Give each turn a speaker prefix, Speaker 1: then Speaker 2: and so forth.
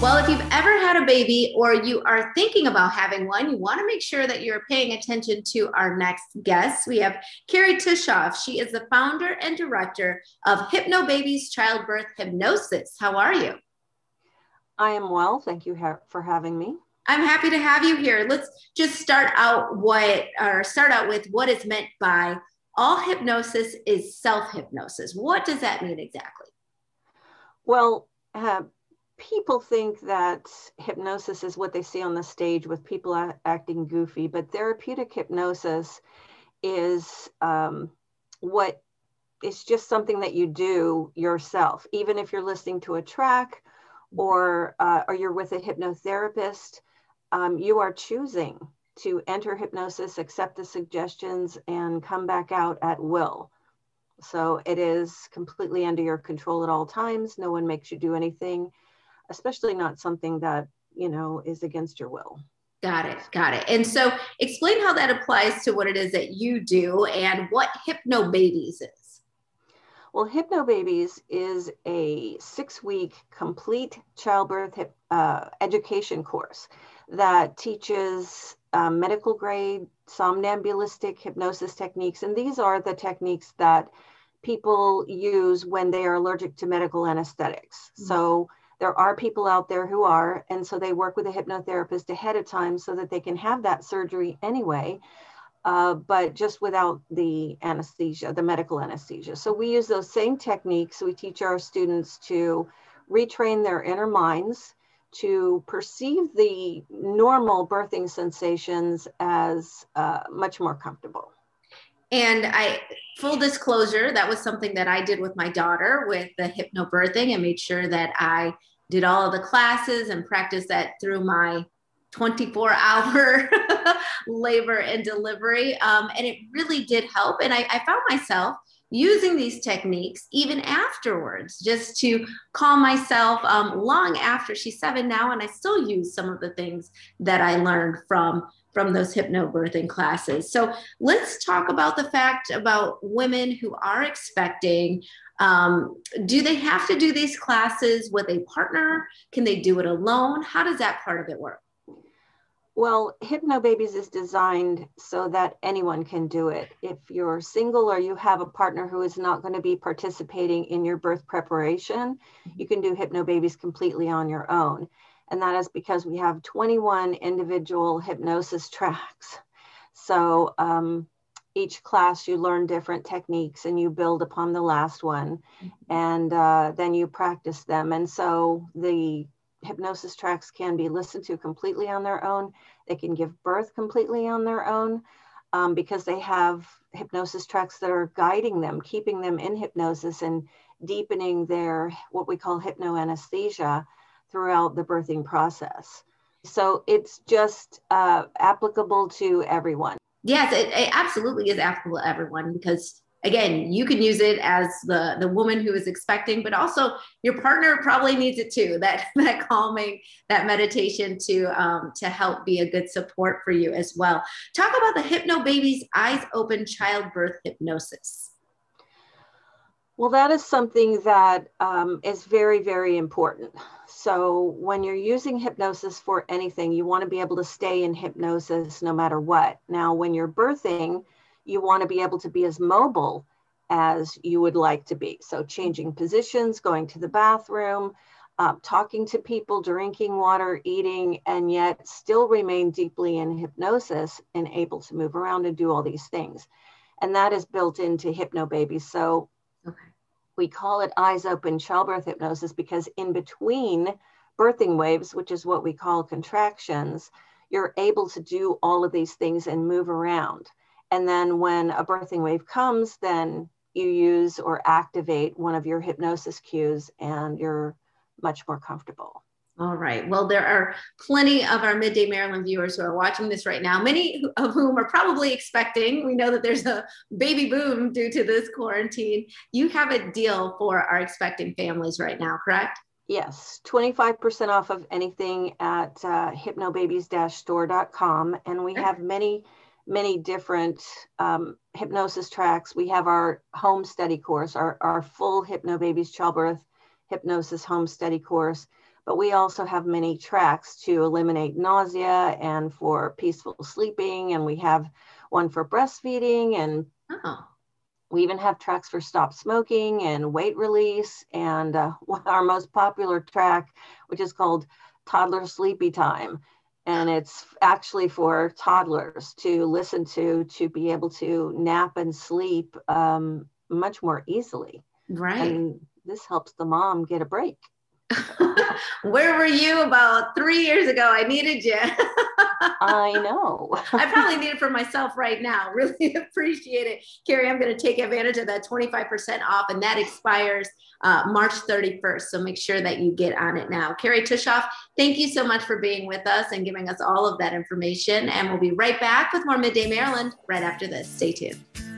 Speaker 1: Well, if you've ever had a baby or you are thinking about having one, you want to make sure that you're paying attention to our next guest. We have Carrie Tushoff. She is the founder and director of Hypnobabies Childbirth Hypnosis. How are you?
Speaker 2: I am well. Thank you for having me.
Speaker 1: I'm happy to have you here. Let's just start out with what is meant by all hypnosis is self-hypnosis. What does that mean exactly?
Speaker 2: Well, people think that hypnosis is what they see on the stage with people acting goofy, but therapeutic hypnosis is it's just something that you do yourself, even if you're listening to a track or you're with a hypnotherapist. You are choosing to enter hypnosis, accept the suggestions, and come back out at will. So it is completely under your control at all times. No one makes you do anything, especially not something that, is against your will.
Speaker 1: Got it. Got it. And so explain how that applies to what it is that you do and what Hypnobabies is.
Speaker 2: Well, Hypnobabies is a 6-week complete childbirth education course that teaches medical grade somnambulistic hypnosis techniques. And these are the techniques that people use when they are allergic to medical anesthetics. Mm-hmm. So there are people out there who are, and so they work with a hypnotherapist ahead of time so that they can have that surgery anyway, but just without the anesthesia, the medical anesthesia. So we use those same techniques. We teach our students to retrain their inner minds to perceive the normal birthing sensations as much more comfortable.
Speaker 1: And full disclosure, that was something that I did with my daughter with the hypnobirthing, and made sure that I did all of the classes and practiced that through my 24-hour labor and delivery. And it really did help. And I found myself using these techniques even afterwards, just to calm myself long after. She's 7 now, and I still use some of the things that I learned from those hypnobirthing classes. So let's talk about the fact about women who are expecting. Do they have to do these classes with a partner? Can they do it alone? How does that part of it work?
Speaker 2: Well, Hypnobabies is designed so that anyone can do it. If you're single or you have a partner who is not going to be participating in your birth preparation, you can do Hypnobabies completely on your own. And that is because we have 21 individual hypnosis tracks. So each class you learn different techniques and you build upon the last one, and then you practice them. And so the hypnosis tracks can be listened to completely on their own. They can give birth completely on their own because they have hypnosis tracks that are guiding them, keeping them in hypnosis and deepening their what we call hypnoanesthesia throughout the birthing process. So it's just applicable to everyone.
Speaker 1: Yes, it absolutely is applicable to everyone because, again, you can use it as the woman who is expecting, but also your partner probably needs it too, that calming, that meditation to help be a good support for you as well. Talk about the Hypnobabies Eyes Open Childbirth Hypnosis.
Speaker 2: Well, that is something that is very, very important. So when you're using hypnosis for anything, you want to be able to stay in hypnosis no matter what. Now, when you're birthing, you want to be able to be as mobile as you would like to be. So changing positions, going to the bathroom, talking to people, drinking water, eating, and yet still remain deeply in hypnosis and able to move around and do all these things. And that is built into Hypnobabies. So we call it Eyes Open Childbirth Hypnosis because in between birthing waves, which is what we call contractions, you're able to do all of these things and move around. And then when a birthing wave comes, then you use or activate one of your hypnosis cues and you're much more comfortable.
Speaker 1: All right. Well, there are plenty of our Midday Maryland viewers who are watching this right now, many of whom are probably expecting. We know that there's a baby boom due to this quarantine. You have a deal for our expecting families right now, correct?
Speaker 2: Yes, 25% off of anything at hypnobabies-store.com. And we have many different hypnosis tracks. We have our home study course, our full Hypnobabies Childbirth Hypnosis home study course. but we also have many tracks to eliminate nausea and for peaceful sleeping. And we have one for breastfeeding, and we even have tracks for stop smoking and weight release. And our most popular track, which is called Toddler Sleepy Time. And it's actually for toddlers to listen to be able to nap and sleep much more easily.
Speaker 1: Right.
Speaker 2: And this helps the mom get a break.
Speaker 1: Where were you about 3 years ago? I needed you.
Speaker 2: I know.
Speaker 1: I probably need it for myself right now. Really appreciate it. Carrie, I'm going to take advantage of that 25% off, and that expires March 31st. So make sure that you get on it now. Carrie Tushoff, thank you so much for being with us and giving us all of that information. And we'll be right back with more Midday Maryland right after this. Stay tuned.